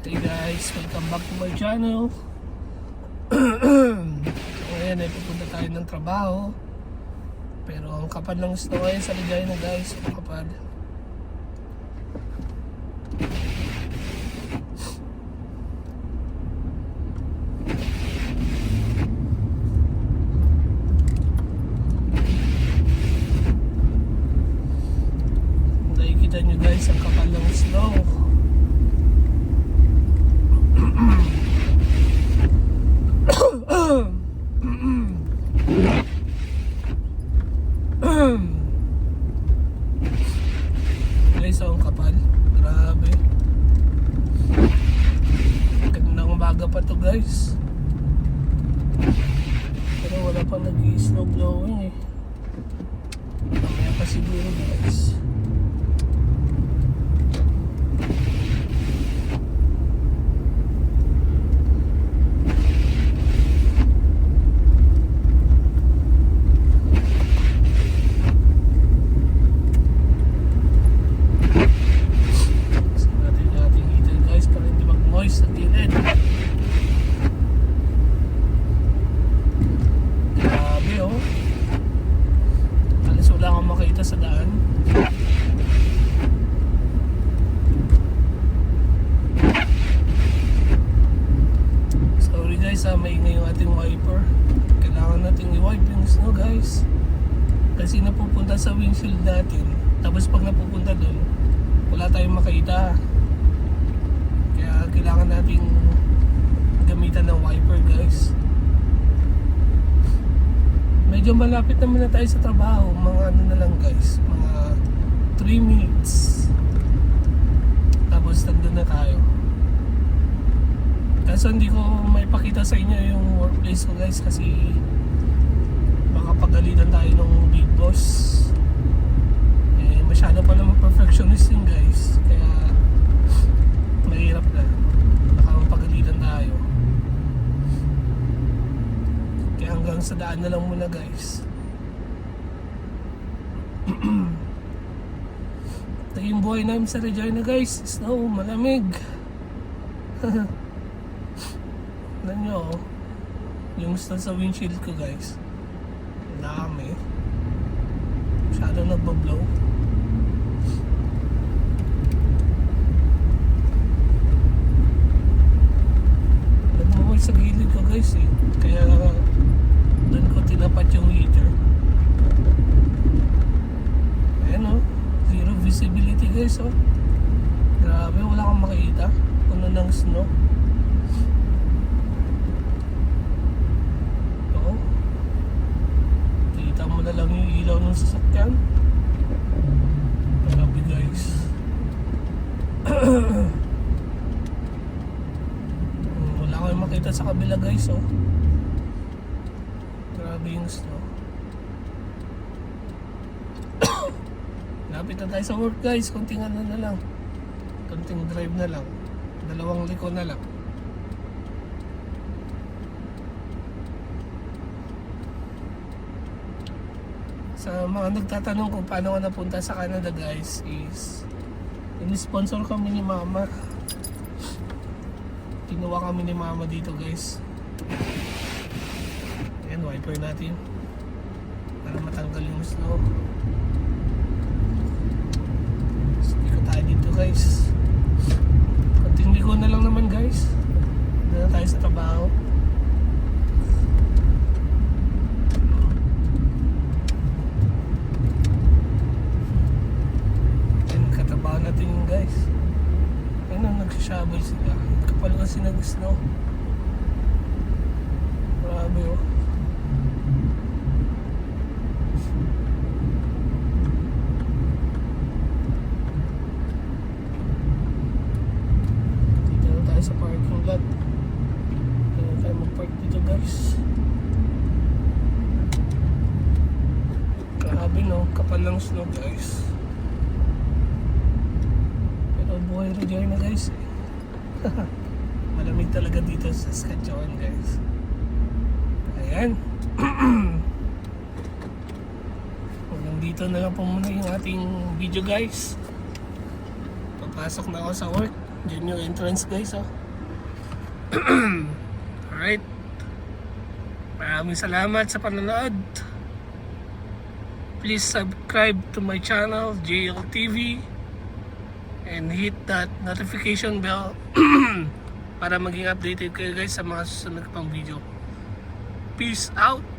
Hey guys, welcome back to my channel. Ngayon ay pupunta tayo ng trabaho. Pero ang kapal ng snow ngayon sa Regina guys, ang kapal. Nakikita nyo guys ang kapal ng snow. Guys, ang kapal. Grabe. Gandang umaga pa to guys. Pero wala pang nag-i-snow blowing eh. Mamaya pa siguro guys. Sa gilid. Grabe oh. Alas wala akong makita sa daan. Sorry guys maingay yung ating wiper. Kailangan nating i-wipe yung snow guys. Kasi napupunta sa windshield natin. Tapos pag napupunta dun, wala tayong makita. Kailangan nating gamitan ng wiper guys. Medyo malapit naman na tayo sa trabaho. Mga ano na lang guys, mga 3 minutes tapos nandun na tayo. Kaso hindi ko maipakita sa inyo yung workplace ko guys, kasi baka pagalitan tayo ng big boss. Masyado pa naman perfectionist yun guys, kaya mahirap na. Pagalitan tayo. Kaya hanggang sa daan na lang muna guys. Ito yung buhay namin sa Regina guys. Snow, malamig. Tignan nyo oh. Yung snow sa windshield ko guys, dami. Masyadong nagbablow. Sa gilid ko guys eh, kaya doon ko tinapat yung heater. Ayan oh, zero visibility guys oh. Grabe, wala kang makita. Puno ng snow. Oo, kita mo na lang yung ilaw ng sasakyan. Grabe guys. Makita sa kabila guys oh. Grabe yung snow. Lapit na tayo sa work guys. Konting ano na lang, konting drive na lang, 2 liko na lang. Sa mga nagtatanong kung paano ako napunta sa Canada guys, is in-sponsor kami ni mama. Kinuha kami ni mama dito guys. Ayan, wiper natin para matanggal yung snow. Liko tayo dito guys. Konting liko na lang naman guys. Doon na tayo sa trabaho. Ayan, katrabaho natin yung guys. Ayan, nagsasabay sila. Kapal kasi nag-snow. Grabe oh. Dito na tayo sa parking lot. Dito na tayo mag-park dito guys. Grabe no, kapal ng snow guys. Pero buhay Regina guys eh. Malamig talaga dito sa Saskatchewan guys. Ayan. Hanggang dito na lang po muna yung ating video guys. Papasok na ako sa work. Diyan yung entrance guys, oh. Alright. Maraming salamat sa panonood. Please subscribe to my channel, JLTV, and hit that notification bell para maging updated kayo guys sa mga susunod pang video. Peace out!